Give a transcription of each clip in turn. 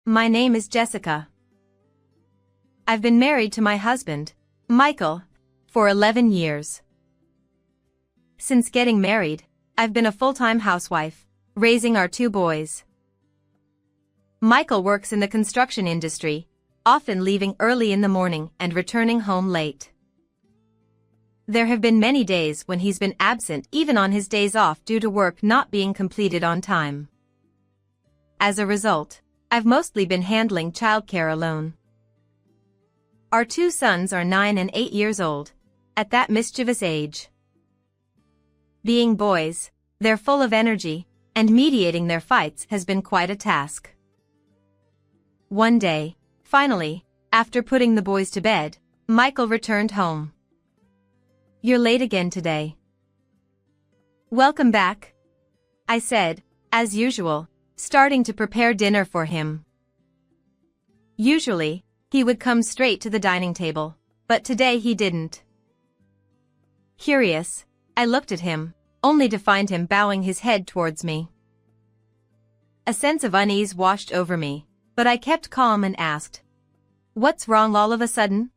My name is Jessica. I've been married to my husband, Michael, for 11 years. Since getting married, I've been a full-time housewife, raising our 2 boys. Michael works in the construction industry, often leaving early in the morning and returning home late. There have been many days when he's been absent even on his days off due to work not being completed on time. As a result, I've mostly been handling childcare alone. Our 2 sons are 9 and 8 years old, at that mischievous age. Being boys, they're full of energy, and mediating their fights has been quite a task. One day, finally, after putting the boys to bed, Michael returned home. "You're late again today." "Welcome back," I said, as usual, starting to prepare dinner for him. Usually, he would come straight to the dining table, but today he didn't. Curious, I looked at him, only to find him bowing his head towards me. A sense of unease washed over me, but I kept calm and asked, "What's wrong all of a sudden?"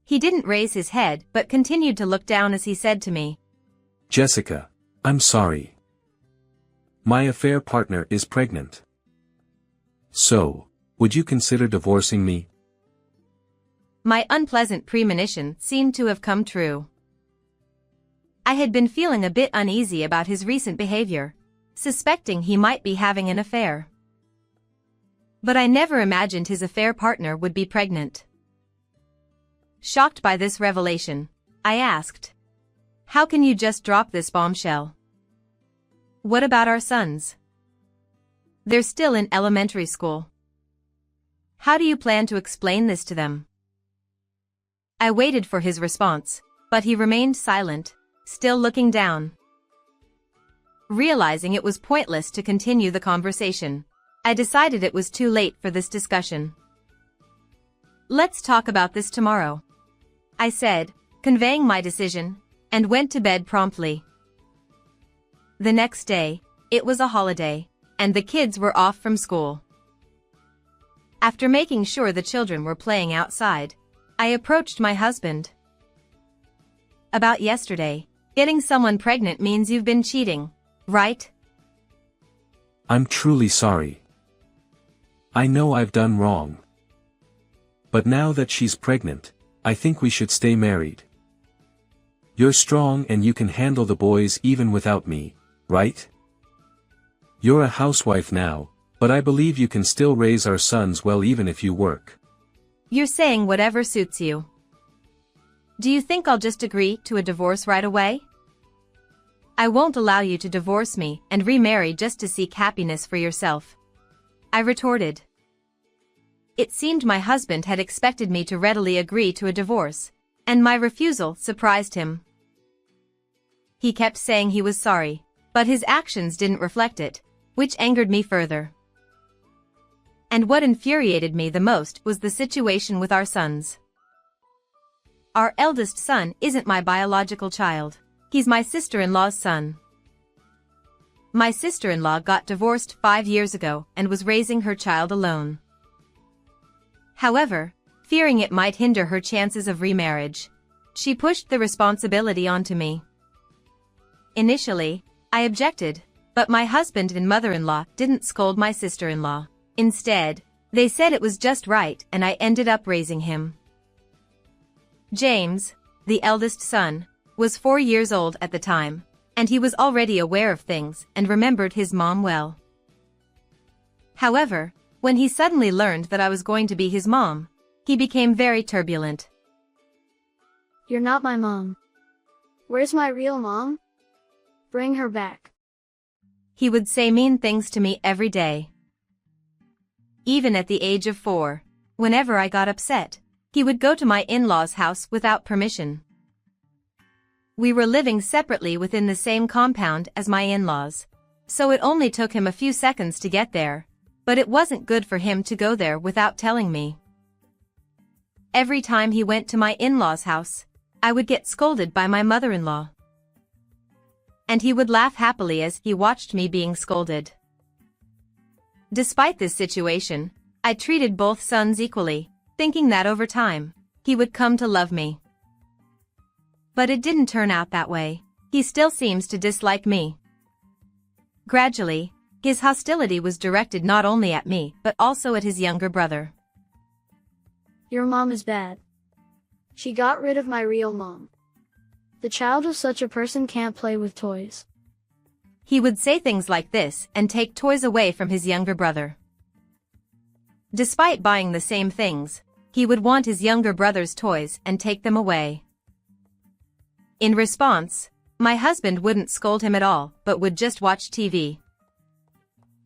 He didn't raise his head but continued to look down as he said to me, "Jessica, I'm sorry. My affair partner is pregnant. So, would you consider divorcing me?" My unpleasant premonition seemed to have come true. I had been feeling a bit uneasy about his recent behavior, suspecting he might be having an affair. But I never imagined his affair partner would be pregnant. Shocked by this revelation, I asked, "How can you just drop this bombshell? What about our sons? They're still in elementary school. How do you plan to explain this to them?" I waited for his response, but he remained silent, still looking down. Realizing it was pointless to continue the conversation, I decided it was too late for this discussion. "Let's talk about this tomorrow," I said, conveying my decision, and went to bed promptly. The next day, it was a holiday, and the kids were off from school. After making sure the children were playing outside, I approached my husband. "About yesterday, getting someone pregnant means you've been cheating, right?" "I'm truly sorry. I know I've done wrong. But now that she's pregnant, I think we should stay married. You're strong and you can handle the boys even without me, right? You're a housewife now, but I believe you can still raise our sons well even if you work." "You're saying whatever suits you. Do you think I'll just agree to a divorce right away? I won't allow you to divorce me and remarry just to seek happiness for yourself," I retorted. It seemed my husband had expected me to readily agree to a divorce, and my refusal surprised him. He kept saying he was sorry, but his actions didn't reflect it, which angered me further. And what infuriated me the most was the situation with our sons. Our eldest son isn't my biological child, he's my sister-in-law's son. My sister-in-law got divorced 5 years ago and was raising her child alone. However, fearing it might hinder her chances of remarriage, she pushed the responsibility onto me. Initially, I objected, but my husband and mother-in-law didn't scold my sister-in-law. Instead, they said it was just right and I ended up raising him. James, the eldest son, was 4 years old at the time, and he was already aware of things and remembered his mom well. However, when he suddenly learned that I was going to be his mom, he became very turbulent. "You're not my mom. Where's my real mom? Bring her back." He would say mean things to me every day. Even at the age of 4, whenever I got upset, he would go to my in-laws' house without permission. We were living separately within the same compound as my in-laws, so it only took him a few seconds to get there, but it wasn't good for him to go there without telling me. Every time he went to my in-laws' house, I would get scolded by my mother-in-law. And he would laugh happily as he watched me being scolded. Despite this situation, I treated both sons equally, thinking that over time, he would come to love me. But it didn't turn out that way. He still seems to dislike me. Gradually, his hostility was directed not only at me but also at his younger brother. Your mom is bad. She got rid of my real mom. The child of such a person can't play with toys. He would say things like this and take toys away from his younger brother. Despite buying the same things, he would want his younger brother's toys and take them away. In response, my husband wouldn't scold him at all but would just watch TV.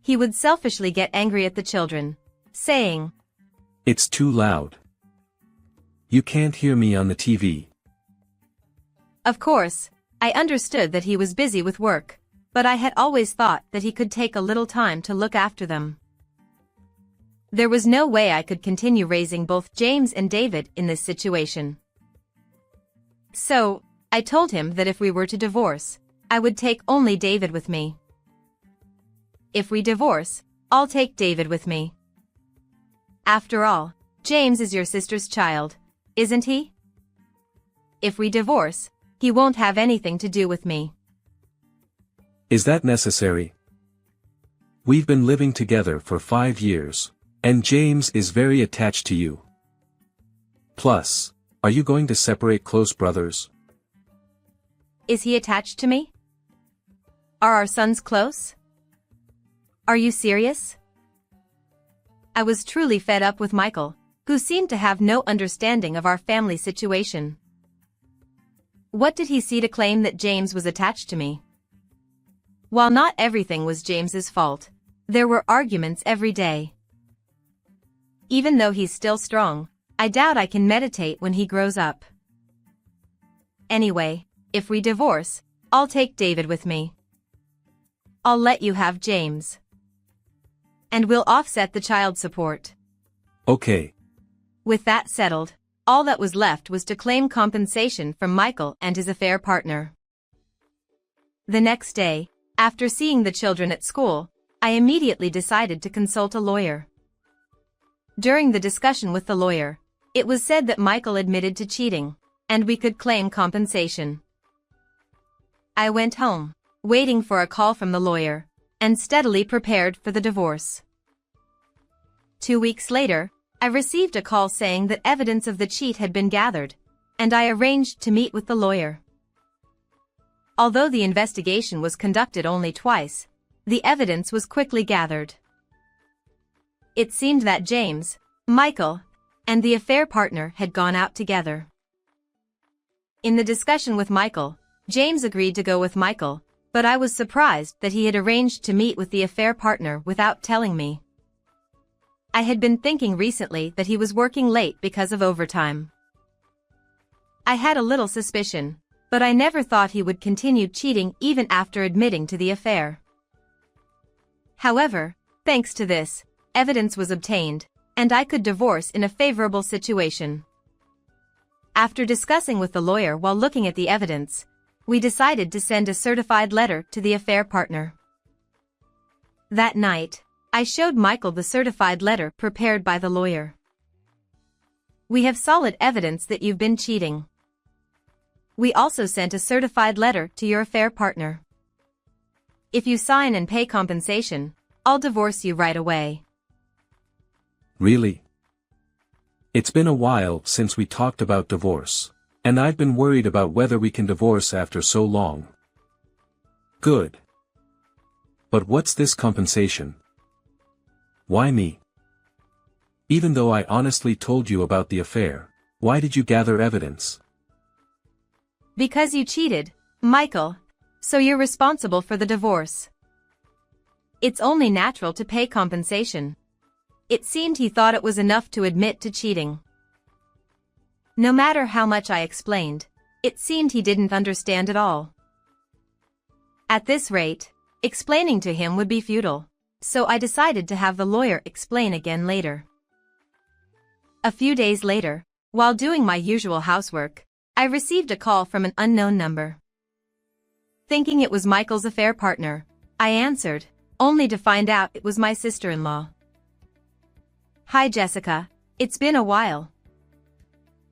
He would selfishly get angry at the children, saying, "It's too loud. You can't hear me on the TV." Of course, I understood that he was busy with work, but I had always thought that he could take a little time to look after them. There was no way I could continue raising both James and David in this situation. So, I told him that if we were to divorce, I would take only David with me. If we divorce, I'll take David with me. After all, James is your sister's child, isn't he? If we divorce, he won't have anything to do with me. Is that necessary? We've been living together for 5 years, and James is very attached to you. Plus, are you going to separate close brothers? Is he attached to me? Are our sons close? Are you serious? I was truly fed up with Michael, who seemed to have no understanding of our family situation. What did he see to claim that James was attached to me? While not everything was James's fault, there were arguments every day. Even though he's still strong, I doubt I can meditate when he grows up. Anyway, if we divorce, I'll take David with me. I'll let you have James. And we'll offset the child support. Okay. With that settled, all that was left was to claim compensation from Michael and his affair partner. The next day, after seeing the children at school, I immediately decided to consult a lawyer. During the discussion with the lawyer, it was said that Michael admitted to cheating, and we could claim compensation. I went home, waiting for a call from the lawyer, and steadily prepared for the divorce. 2 weeks later, I received a call saying that evidence of the cheat had been gathered, and I arranged to meet with the lawyer. Although the investigation was conducted only twice, the evidence was quickly gathered. It seemed that James, Michael, and the affair partner had gone out together. In the discussion with Michael, James agreed to go with Michael, but I was surprised that he had arranged to meet with the affair partner without telling me. I had been thinking recently that he was working late because of overtime. I had a little suspicion, but I never thought he would continue cheating even after admitting to the affair. However, thanks to this, evidence was obtained, and I could divorce in a favorable situation. After discussing with the lawyer while looking at the evidence, we decided to send a certified letter to the affair partner. That night, I showed Michael the certified letter prepared by the lawyer. "We have solid evidence that you've been cheating. We also sent a certified letter to your affair partner. If you sign and pay compensation, I'll divorce you right away." Really? It's been a while since we talked about divorce, and I've been worried about whether we can divorce after so long. Good. But what's this compensation? Why me? Even though I honestly told you about the affair, why did you gather evidence? Because you cheated, Michael, so you're responsible for the divorce. It's only natural to pay compensation. It seemed he thought it was enough to admit to cheating. No matter how much I explained, it seemed he didn't understand at all. At this rate, explaining to him would be futile, so I decided to have the lawyer explain again later. A few days later, while doing my usual housework, I received a call from an unknown number. Thinking it was Michael's affair partner, I answered, only to find out it was my sister-in-law. Hi Jessica, it's been a while.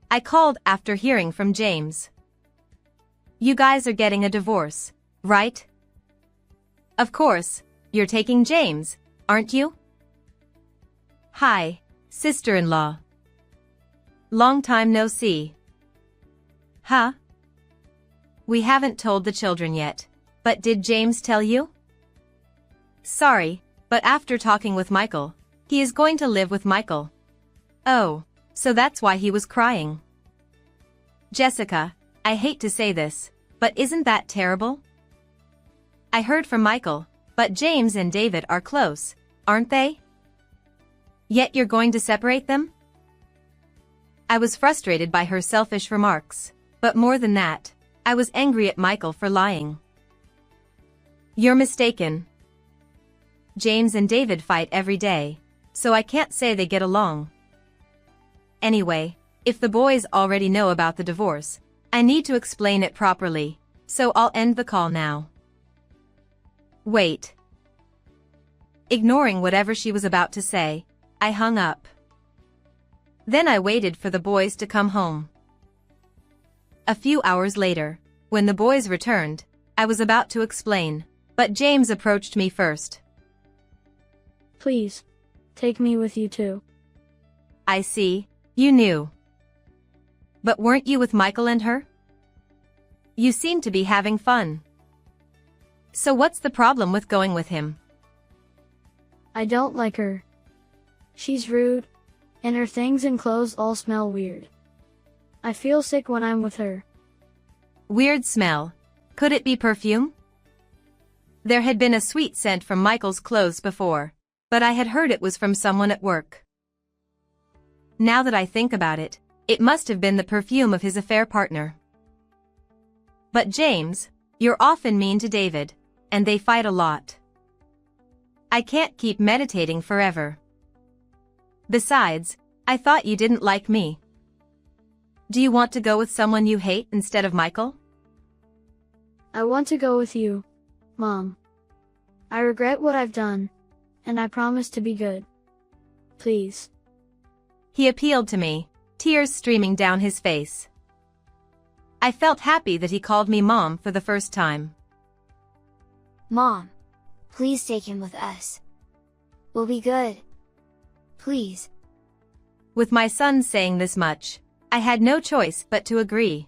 I called after hearing from James. You guys are getting a divorce, right? Of course, you're taking James, aren't you? Hi, sister-in-law. Long time no see. Huh? We haven't told the children yet, but did James tell you? Sorry, but after talking with Michael, he is going to live with Michael. Oh, so that's why he was crying. Jessica, I hate to say this, but isn't that terrible? I heard from Michael, but James and David are close, aren't they? Yet you're going to separate them? I was frustrated by her selfish remarks, but more than that, I was angry at Michael for lying. You're mistaken. James and David fight every day, so I can't say they get along. Anyway, if the boys already know about the divorce, I need to explain it properly, so I'll end the call now. Wait. Ignoring whatever she was about to say, I hung up. Then I waited for the boys to come home. A few hours later, when the boys returned, I was about to explain, but James approached me first. Please, take me with you too. I see, you knew. But weren't you with Michael and her? You seem to be having fun. So what's the problem with going with him? I don't like her. She's rude, and her things and clothes all smell weird. I feel sick when I'm with her. Weird smell. Could it be perfume? There had been a sweet scent from Michael's clothes before, but I had heard it was from someone at work. Now that I think about it, it must have been the perfume of his affair partner. But James, you're often mean to David, and they fight a lot. I can't keep meditating forever. Besides, I thought you didn't like me. Do you want to go with someone you hate instead of Michael? I want to go with you, Mom. I regret what I've done, and I promise to be good. Please. He appealed to me, tears streaming down his face. I felt happy that he called me Mom for the first time. Mom, please take him with us. We'll be good. Please. With my son saying this much, I had no choice but to agree.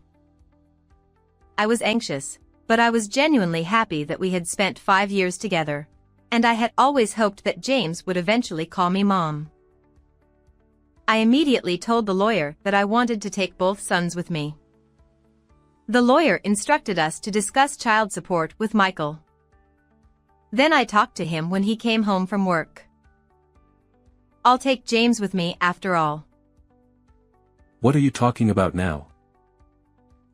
I was anxious, but I was genuinely happy that we had spent 5 years together, and I had always hoped that James would eventually call me Mom. I immediately told the lawyer that I wanted to take both sons with me. The lawyer instructed us to discuss child support with Michael. Then I talked to him when he came home from work. I'll take James with me after all. What are you talking about now?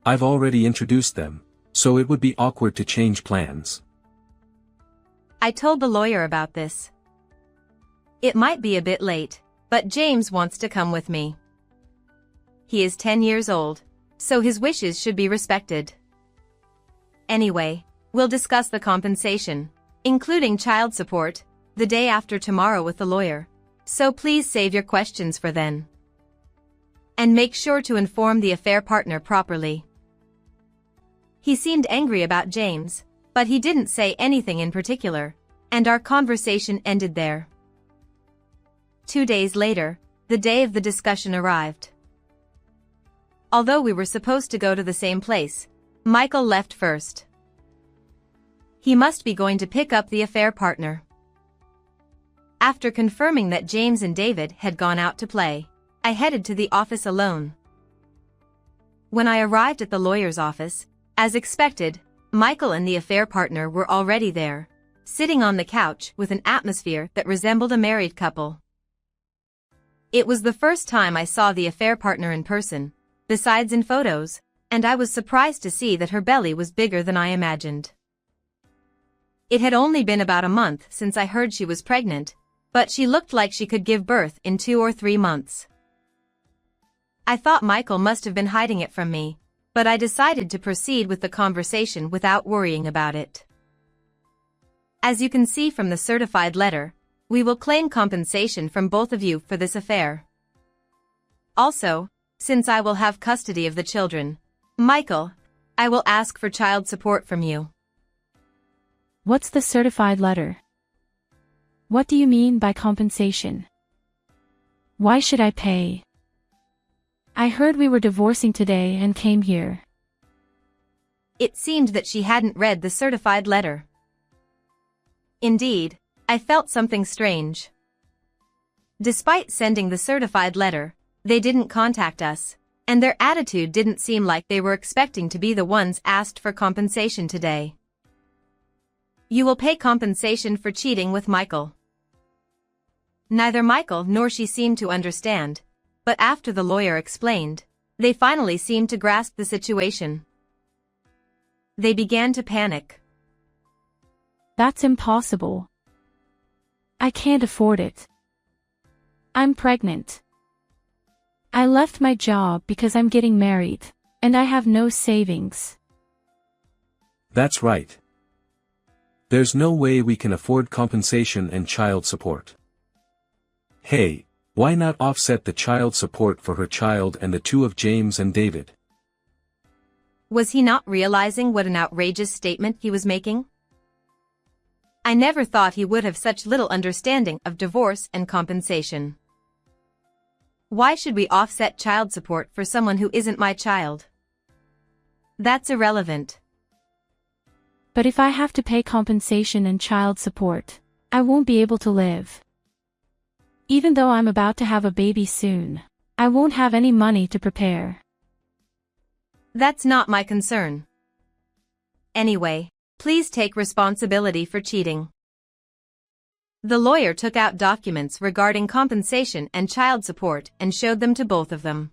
I've already introduced them, so it would be awkward to change plans. I told the lawyer about this. It might be a bit late, but James wants to come with me. He is 10 years old, so his wishes should be respected. Anyway, we'll discuss the compensation, including child support, the day after tomorrow with the lawyer, so please save your questions for then. And make sure to inform the affair partner properly. He seemed angry about James, but he didn't say anything in particular, and our conversation ended there. 2 days later, the day of the discussion arrived. Although we were supposed to go to the same place, Michael left first. He must be going to pick up the affair partner. After confirming that James and David had gone out to play, I headed to the office alone. When I arrived at the lawyer's office, as expected, Michael and the affair partner were already there, sitting on the couch with an atmosphere that resembled a married couple. It was the first time I saw the affair partner in person, besides in photos, and I was surprised to see that her belly was bigger than I imagined. It had only been about a month since I heard she was pregnant, but she looked like she could give birth in 2 or 3 months. I thought Michael must have been hiding it from me, but I decided to proceed with the conversation without worrying about it. As you can see from the certified letter, we will claim compensation from both of you for this affair. Also, since I will have custody of the children, Michael, I will ask for child support from you. What's the certified letter? What do you mean by compensation? Why should I pay? I heard we were divorcing today and came here. It seemed that she hadn't read the certified letter. Indeed, I felt something strange. Despite sending the certified letter, they didn't contact us, and their attitude didn't seem like they were expecting to be the ones asked for compensation today. You will pay compensation for cheating with Michael. Neither Michael nor she seemed to understand, but after the lawyer explained, they finally seemed to grasp the situation. They began to panic. That's impossible. I can't afford it. I'm pregnant. I left my job because I'm getting married, and I have no savings. That's right. There's no way we can afford compensation and child support. Hey, why not offset the child support for her child and the two of James and David? Was he not realizing what an outrageous statement he was making? I never thought he would have such little understanding of divorce and compensation. Why should we offset child support for someone who isn't my child? That's irrelevant. But if I have to pay compensation and child support, I won't be able to live. Even though I'm about to have a baby soon, I won't have any money to prepare. That's not my concern. Anyway, please take responsibility for cheating. The lawyer took out documents regarding compensation and child support and showed them to both of them.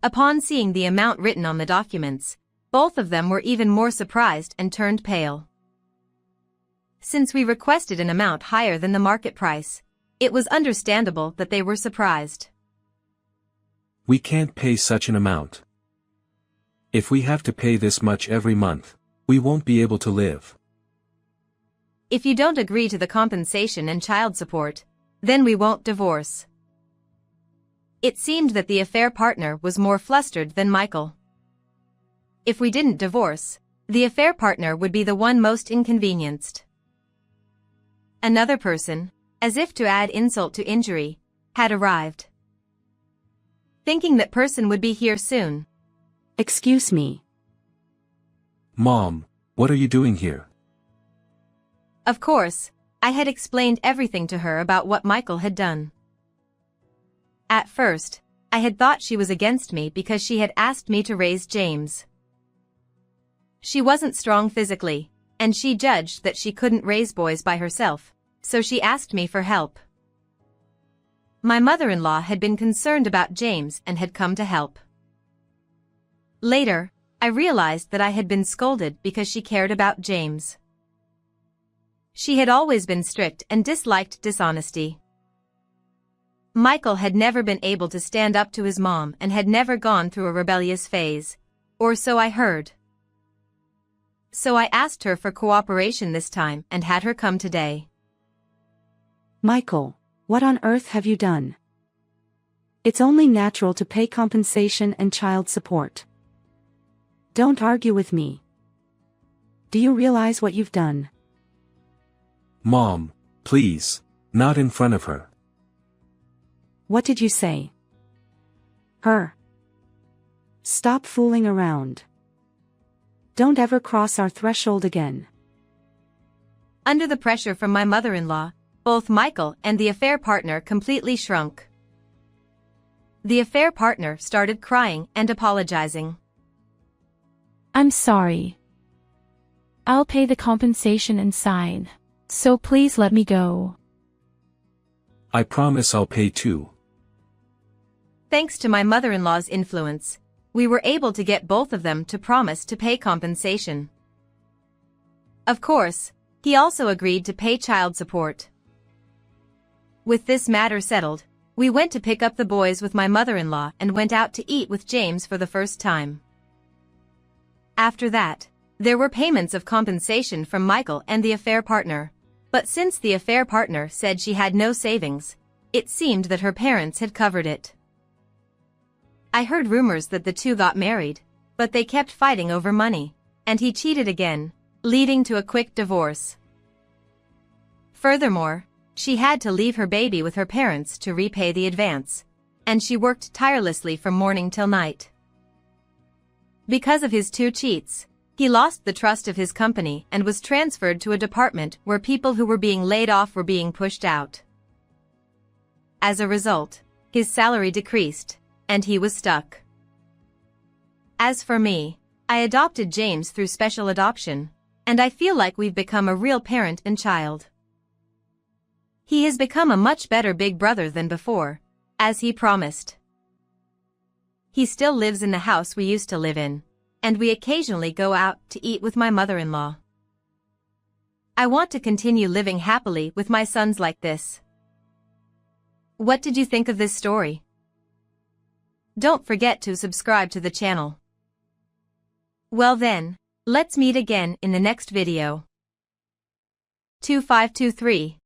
Upon seeing the amount written on the documents, both of them were even more surprised and turned pale. Since we requested an amount higher than the market price, it was understandable that they were surprised. We can't pay such an amount. If we have to pay this much every month, we won't be able to live. If you don't agree to the compensation and child support, then we won't divorce. It seemed that the affair partner was more flustered than Michael. If we didn't divorce, the affair partner would be the one most inconvenienced. Another person, as if to add insult to injury, had arrived. Thinking that person would be here soon. Excuse me. Mom, what are you doing here? Of course, I had explained everything to her about what Michael had done. At first, I had thought she was against me because she had asked me to raise James. She wasn't strong physically, and she judged that she couldn't raise boys by herself, so she asked me for help. My mother-in-law had been concerned about James and had come to help. Later, I realized that I had been scolded because she cared about James. She had always been strict and disliked dishonesty. Michael had never been able to stand up to his mom and had never gone through a rebellious phase, or so I heard. So I asked her for cooperation this time and had her come today. Michael, what on earth have you done? It's only natural to pay compensation and child support. Don't argue with me. Do you realize what you've done? Mom, please, not in front of her. What did you say? Her. Stop fooling around. Don't ever cross our threshold again. Under the pressure from my mother-in-law, both Michael and the affair partner completely shrunk. The affair partner started crying and apologizing. I'm sorry. I'll pay the compensation and sign. So please let me go. I promise I'll pay too. Thanks to my mother-in-law's influence, we were able to get both of them to promise to pay compensation. Of course, he also agreed to pay child support. With this matter settled, we went to pick up the boys with my mother-in-law and went out to eat with James for the first time. After that, There were payments of compensation from Michael and the affair partner, but since the affair partner said she had no savings, it seemed that her parents had covered it. I heard rumors that the two got married, but they kept fighting over money, and he cheated again, leading to a quick divorce. Furthermore, she had to leave her baby with her parents to repay the advance, and she worked tirelessly from morning till night. Because of his two cheats, he lost the trust of his company and was transferred to a department where people who were being laid off were being pushed out. As a result, his salary decreased, and he was stuck. As for me, I adopted James through special adoption, and I feel like we've become a real parent and child. He has become a much better big brother than before, as he promised. He still lives in the house we used to live in, and we occasionally go out to eat with my mother-in-law. I want to continue living happily with my sons like this. What did you think of this story? Don't forget to subscribe to the channel. Well then, let's meet again in the next video. 2523